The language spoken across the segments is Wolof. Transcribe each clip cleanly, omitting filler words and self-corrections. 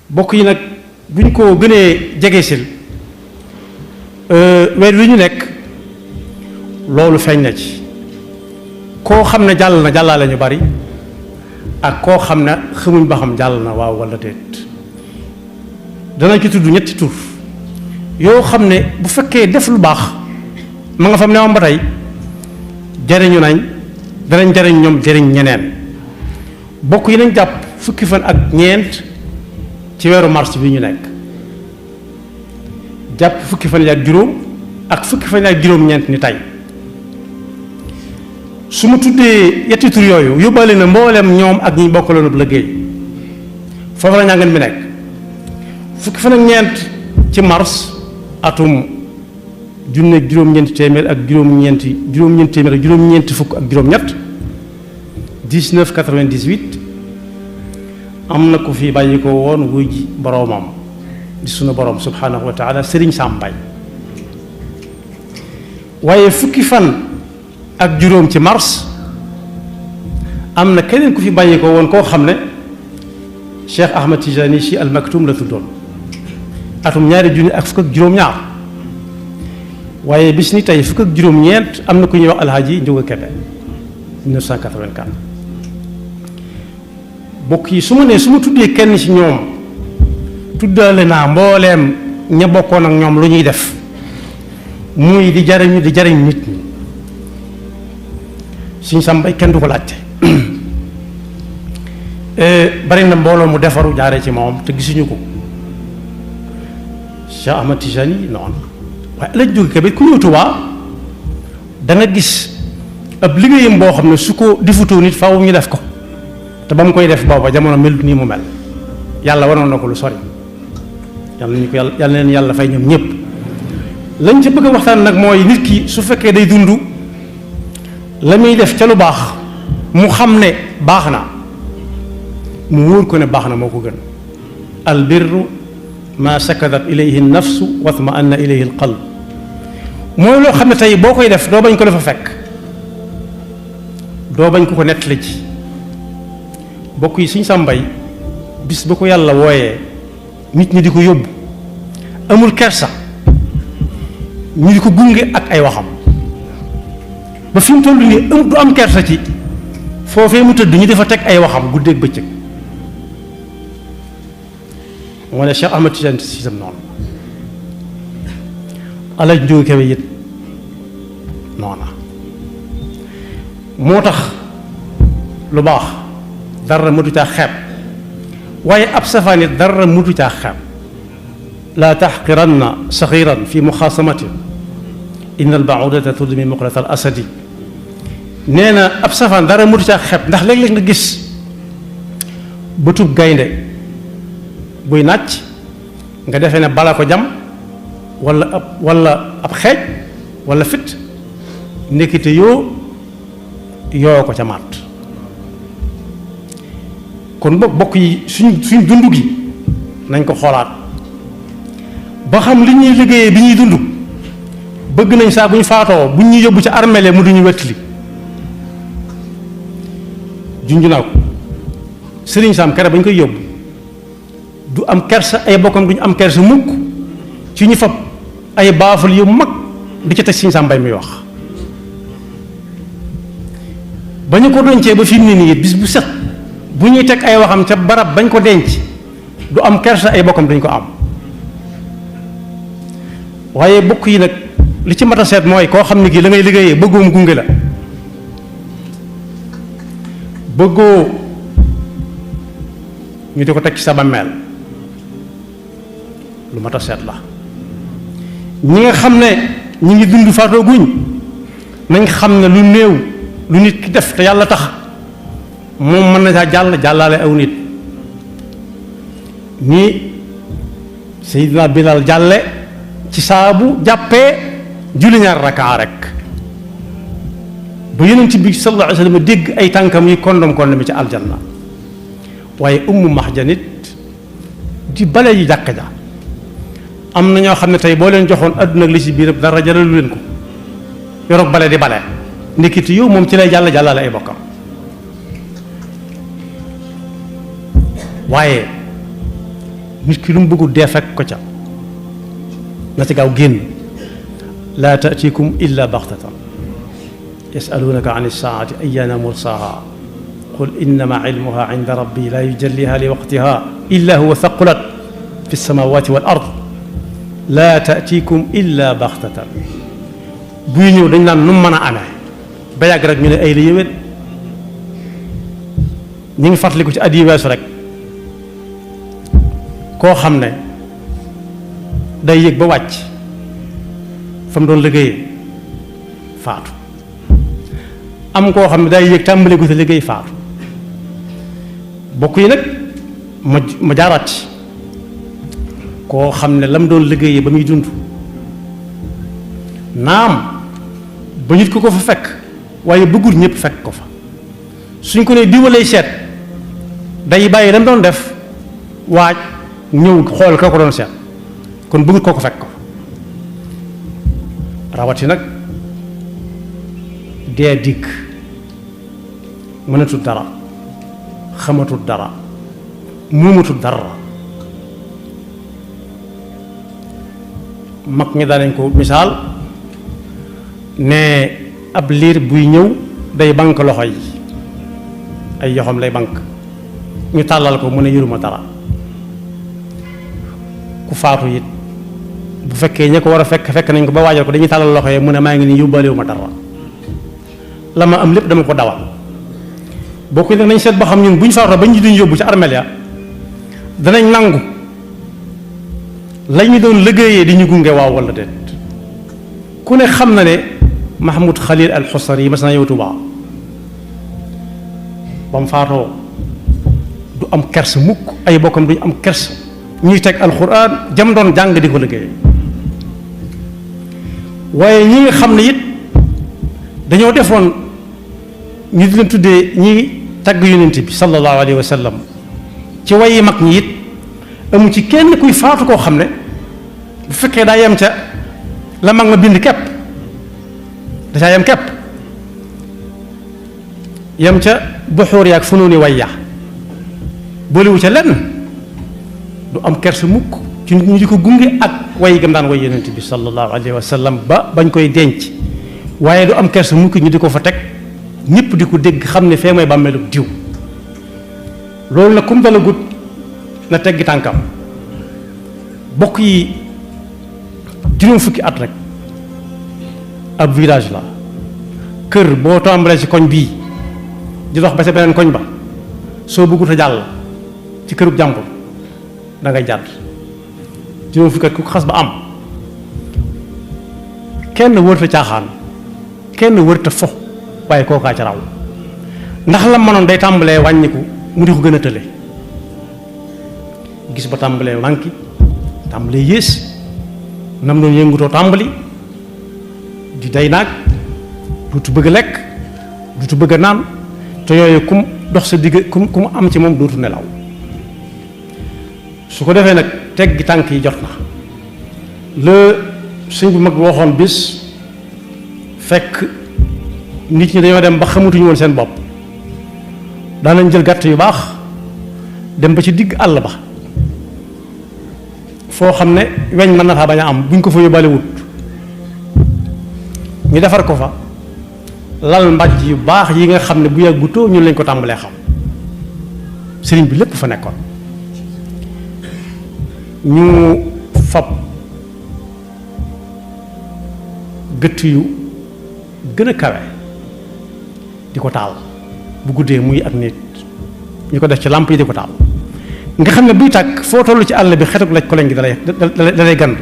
bokk yi nag buñ ko gënee jegesil weer wi ñu nekk loolu feeñ na ci koo xam ne jàll na jàllaale ñu bari ak koo xam ne xamuñ ba xam jàll na waaw walla déet dana ci tudd ñetti tur yoo xam ne bu fekkee def lu baax ma nga fam ne woon ba tey jariñu nañ danañ jariñ ñoom jariñ ñeneen bokk yi nañ jàpp fukki fan ak ñeent ci weeru mars bi ñu nekk jàpp fukki fan yi ak juróom ak fukki fan yi ak juróom-ñeent ni tey su ma tuddee yetti tur yooyu yóbbaale na mboolem ñoom ak ñi bokkaloon ab liggéey foofu la njàngan mi nekk fukki fan ak ñeent ci mars atum junne ak juróom-ñeenti téeméer ak juróom-ñeenti téeméer ak juróom-ñeenti fukk ak juróom-ñett 1998 am na ko fi bàyyi ko woon wuy ji boroomam di sunu borom subhanahu wa taala Sëriñ Sam Mbaye waaye fukki fan ak juróom ci mars am na keneen ku fi bàyyi ko woon koo xam ne Cheikh Ahmad Tijani Sy Al Maktoum la tuddoon atum ñaari junni ak fukk ak juróom-ñaar waaye bis ni tey fukk ak juróom-ñeent am na ku ñuy wax Alhaji Njóga Kebe 1984 bokk yi su ma tuddee kenn ci ñoom tuddaale naa mbooleem ña bokkoon ak ñoom lu ñuy def muy di jariñ nit ñi Sëriñ Sam Mbaye kenn du ko laajte bari na mbooloo mu defaru jaaree ci moom te gisuñu ko Cheikh Ahmad Tijani noonu waaye lañ jóge Kébé ku ñëw Tuubaa da nga gis ab liggéeyam boo xam ne su ko defutoo nit faaw ñu def ko te ba mu koy def booba jamono melut nii mu mel yàlla wanoon na ko lu sori yàlla leen yàlla fay ñoom ñëpp lañ ca bëgg a waxtaan nag mooy nit ki su fekkee day dund la muy def ca lu baax mu xam ne baax na mu wóor ko ne baax na moo ko gën al birru ma sakadat ilayhi nafsu wa tma'anna ilayhi al qalb mooy loo xam ne tey boo koy def doo bañ ko la fa fekk doo bañ ko nettali ci bokk yi Sëriñ Sam Mbaye bis ba ko yàlla wooyee nit ñi di ko yóbbu amul kersa ñu di ko gunge ak ay waxam ba fi mu toll nii du am kersa ci foofee mu tëdd ñu dafa teg ay waxam guddeeg bëccëg moo ne Cheikh Ahmad Tijani Sy tam noonu Alaaji Njóga Kebe it noona moo tax lu baax dara mëtu caa xeeb waaye ab safaan it dara mëtu caa xeeb laa taxqiranna saxiran fi muxaasamatin inna albaudata tudmi muqlat al asadi nee na ab safaan dara mëtu caa xeeb ndax léeg-léeg nga gis bëtub gaynde buy nàcc nga defee ne bala ko jam wala ab xeej wala fit nekkite yoo ko ca màtt kon bokk yi suñ dund gi nañ ko xoolaat ba xam li ñuy liggéeyee bi ñuy dund bëgg nañ saa bu ñu faatoo bu ñu yóbbu ca armele mu duñu wettili junj naa ko Sëriñ Sam kere ba ñu koy yóbbu du am kersa ay bokkam duñu am kersa mukk ci ñu fab ay baaful yu mag di ca teg Sëriñ Sam Mbaye muy wax ba ñu ko dencee ba fi mu ne nii bis bu set bu ñuy teg ay waxam ca barab bañ ko denc du am kersa ay bokkam duñ ko am waaye bokk yi nag li ci mat a seet mooy koo xam ne kii la ngay liggéeyee bëggoo mu gunge la bëggoo ñu di ko teg ci sa bàmmeel lu mat a seet la ñi nga xam ne ñi ngi dund faatoo guñ nañ xam ne lu néew lu nit ki def te yàlla tax moom mën na saa jàllaale aw nit ni Seydina Bilal jàlle ci saabu jàppee julli ñaar rakaa rek ba Yonent bi sallallahu alayhi wa sallam dégg ay tànkam yi kondom ci aljanna waaye Ummu Mahjan nit di bale yi jàkka ja am na ñoo xam ne tey boo leen joxoon àdduna ak li ci biir dara jaralu leen ko yoroog bale di bale ndekiti yow moom ci lay jàllale ay bokkam waaye nit ki lu mu bëggul dee fekk ko ca na ci gaaw génn laa taatikum illa baxtatan yasalunaka an ilsaati ayana mursaha qul innama ilmuha inda rabbi la yujalliha li waqtiha illa huwa thaqulat fi lsamawati wal ard laa taatikum illa baxtatan buy ñëw dañ naan nu mu mën a amee ba yàgg rek ñu ne ay la yëwét ñu ngi fàttaliku ci at yi weesu rek koo xam ne day yëg ba wàcc fa mu doon liggéeyee faatu am koo xam ne day yëg tàmbali gu te liggéey faatu bokk yi nag ma jaaraat ci koo xam ne la mu doon liggéeyee ba muy dund naam ba nit ko fa fekk waaye bëggul ñëpp fekk ko fa suñ ko ne diwalay seet day bàyyi la mu doon def waaj ñëw xool ka ko doon seet kon bëggul koo ko fekk ko rawati nag dee dikk mënatul dara xamatul dara muumatul dara mag ñi daanañ ko misaal ne ab liir buy ñëw day bank loxo yi ay yoxam lay bank ñu tàllal ko mu ne yëruma dara ku faatu it bu fekkee ña ko war a fekk nañ ko ba waajal ko dañuy tàllal loxo yi mu ne maa ngi nii yóbbaalewu ma dara la ma am lépp dama ko dawal bokk nag nañ seet ba xam ñun bu ñu faatoo ba ñu duñ yóbbu ci armeel ya danañ nangu lañu doon liggéeyee di ñu gunge waaw wala déet ku ne xam na ne Mahmoud Khalil al Xusari yi mas na yow Tuubaa ba mu faatoo du am kers mukk ay bokkam duñu am kers ñuy teg alxuraan jam doon jàng di ko liggéey waaye ñi nga xam ne it dañoo defoon ñu di leen tuddee ñi tagg yonent bi sallallahu alayhi wa sallam ci wayi mag ñi it amu ci kenn kuy faatu koo xam ne bu fekkee daa yem ca la mag ma bind képp da caa yem képp yem ca buxuur yaag funuuni wayya boolewu ca lenn du am kersa mukk ci nit ñi di ko gunge ak way gam daan way yonent bi sallallahu alayhi wa sallam ba bañ koy denc waaye du am kersa mukk ñu di ko fa teg ñëpp di ko dégg xam ne fee mooy bàmmeelu diw loolu nag kum dala gut na teggi tànkam bokk yi juróom fukki at rek ab village la kër boo tàmbalee ci koñ bii di dox ba sa beneen koñ ba soo bëggut a jàll ci kërub jàmbur da ngay jàdd juróom fukki at ku xas ba am kenn wërta caaxaan kenn wërta fo waaye kookaa ca raw ndax la mënoon day tàmbalee wàññiku mu di ko gën a tële gis ba tàmbalee manki tàmbalee yées nam doon yëngutoo tàmbali di day naag duutu bëgg a lekk duutu bëgg a naan te yooyu kum dox sa digg kum am ci moom dootu nelaw su ko defee nag teggi tànk yi jot na la sëñ bu mag bi waxoon bis fekk nit ñi dañoo dem ba xamatuñu woon seen bopp daanañ jël gàtt yu baax dem ba ci digg àll ba foo xam ne weñ mën na faa bañ a am buñ ko fa yóbbaale wut ñu defar ko fa lal mbàjj yu baax yi nga xam ne bu yàggutoo ñun lañ ko tàmbalee xam sëriñ bi lépp fa nekkoon ñu fab gëtt yu gën a kawe di ko taal bu guddee muy ak nit ñu ko def ci làmp yi di ko taal nga xam ne buy tàkk foo tollu ci àll bi xetuk laj ko lañ gi dalay gand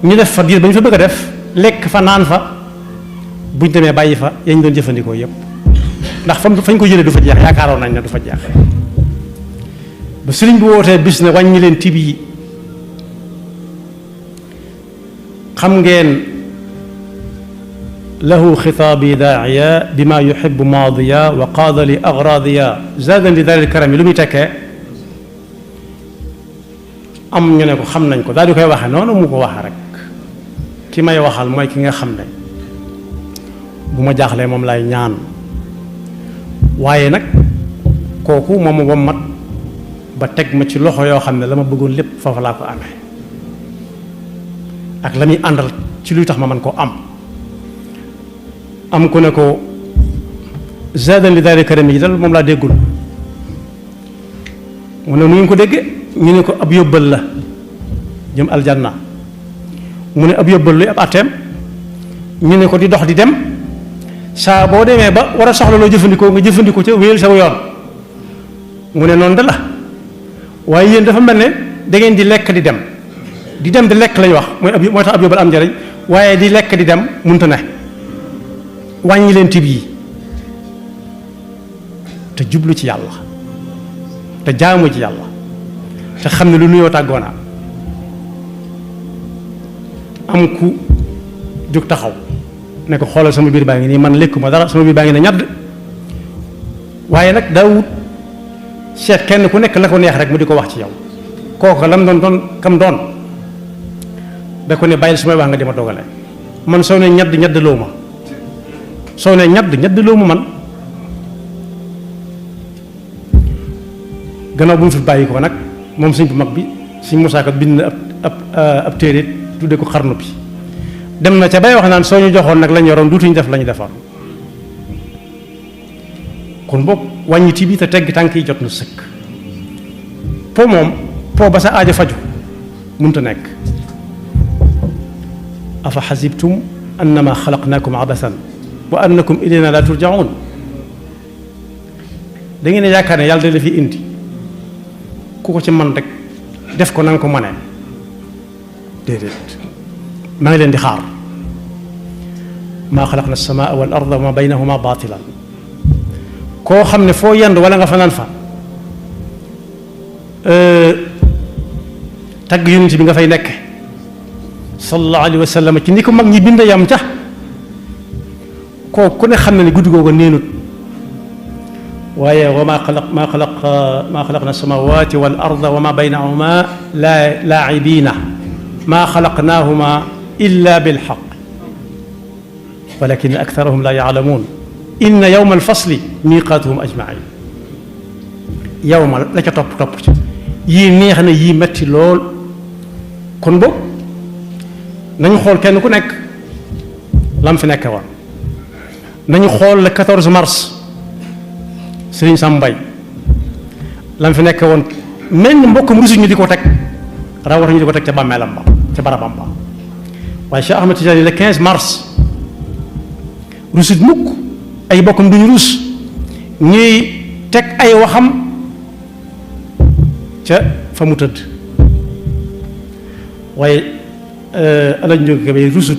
ñu def fa diir ba ñu fa bëgg a def lekk fa naan fa buñ demee bàyyi fa yañ doon jëfandikoo yépp ndax fañ ko jëlee du fa jeex yaakaaroon nañ ne du fa jeex ba sëriñ bi wootee bis ne wàññi leen tibb yi xam ngeen lahu xitaabi daaiya bima yuxibu maadiya wa qaada li agradiya zaadan li daaril karami lu muy tekkee am ñu ne ko xam nañ ko daal di koy waxe noonu mu ko waxe rek ki may waxal mooy ki nga xam ne bu ma jaaxlee moom lay ñaan waaye nag kooku moom wommat ba teg ma ci loxo yoo xam ne la ma bëggoon lépp foofa laa ko amee ak la muy àndal ci luy tax ma mën koo am ku ne ko zadan li daari karami yi dal moom laa déggul mu ne nu ngeen ko dégge ñu ne ko ab yóbbal la jëm aljanna mu ne ab yóbbal luy ab atteem ñu ne ko di dox di dem saa boo demee ba war a soxla loo jëfandikoo nga jëfandikoo ca wéyal saw yoon mu ne noonu da la waaye yéen dafa mel ne da ngeen di lekk di dem di lekk lañu wax mooy tax ab yóbbal am njariñ waaye di lekk di dem munta ne wàññi leen tib yi te jublu ci yàlla te jaamu ci yàlla te xam ne lu nuyoo tàggoona am ku jóg taxaw ne ko xoolal sama biir baa ngi nii man lekkuma dara sama biir baa ngi ne ñadd waaye nag daawut seet kenn ku nekk la ko neex rek mu di ko wax ci yow kooku lam doon kam doon da ko ne bàyyil su may wax nga di ma dogale man soo ne ñadd loo ma soo ne ñadd loo ma man gannaaw bu mu fi bàyyi ko nag moom suñ bu mag bi suñ musaaka bind na ab téere tudde ko xarnu bi dem na ca bay wax naan soo ñu joxoon nag lañ yoroon duutuñu def lañu defoon kon boog wàññiti bi te tegg tànk yi jot na sëkk po moom po ba sa aajo faju mënta nekk afa xasibtum annama xalaqnaakum abasan wa annakum ilayna la turjaun da ngeen yaakaar ne yàlla da la fi indi ku ko ci man rek def ko na nga ko mënee déedéet maa ngi leen di xaar maa xalaqna as-samaa wal arda wa ma baynahuma baatilan koo xam ne foo yendu wala nga fanaan fa tagg yonent bi nga fay nekk sallallahu alayhi wa sallam ci ni ko mag ñi bind yam ca koo ku ne xam ne ni guddi googu neenut waaye wa maa xalaqna as-samaawaati wal arda wa ma baynahuma laa'ibiina maa xalaqnaahuma illa bilxaq walakin aktarahum la ya'lamuun inna yawma alfasli miiqaatuhum ajmain yawma la ca topp ci yii neex na yii metti lool kon boog nañu xool kenn ku nekk lam fi nekke woon nañu xool le 14 mars Serigne Sam Mbaye lam fi nekke woon mel ni mbokkam rusu ñu di ko teg rawatu ñu di ko teg ca bàmmeelam ba ca barabam ba waaye Cheikh Ahmed Tidiane le 15 mars rusut mukk ay bokkam duñu rus ñuy teg ay waxam ca fa mu tëdd waaye Alaaji Njóogu Kebe rusut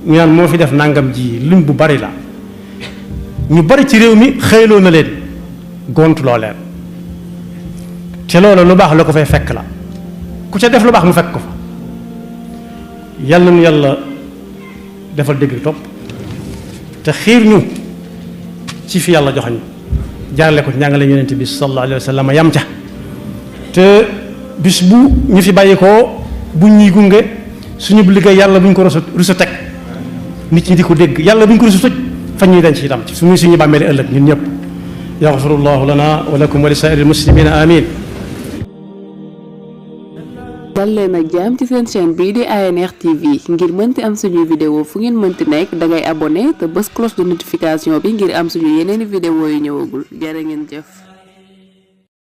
ñu naan moo fi def nangam ji lim bu bari la ñu bari ci réew mi xëyloo na leen gontuloo leen te loolu lu baax la ko fay fekk la ku ca def lu baax mu fekk ko fa yàlla nu yàlla defal dégg topp te xiir ñu ci fi yàlla joxañ jaarale ko ci njàngale yonent bi sallallahu alayhi wa sallam yam ca te bis bu ñu fi bàyyi koo bu ñuy gunge suñu liggéey yàlla bu ñu ko rusa teg nit ñi di ko dégg yàlla bu ñu ko rusa tëj fa ñuy denc itam ci suñu bàmmeeli ëllëg ñun ñëpp yaxfirullahu lana wa lakum wa li saa'iril muslimina amin dal leen ak jàmm ci seen chaîne bii di ANR TV ngir mënti am suñuy vidéo fu ngeen mënti nekk dangay abonné te bës cloche de notification bi ngir am suñu yeneeni vidéo yu ñëwagul jërë ngeen jëf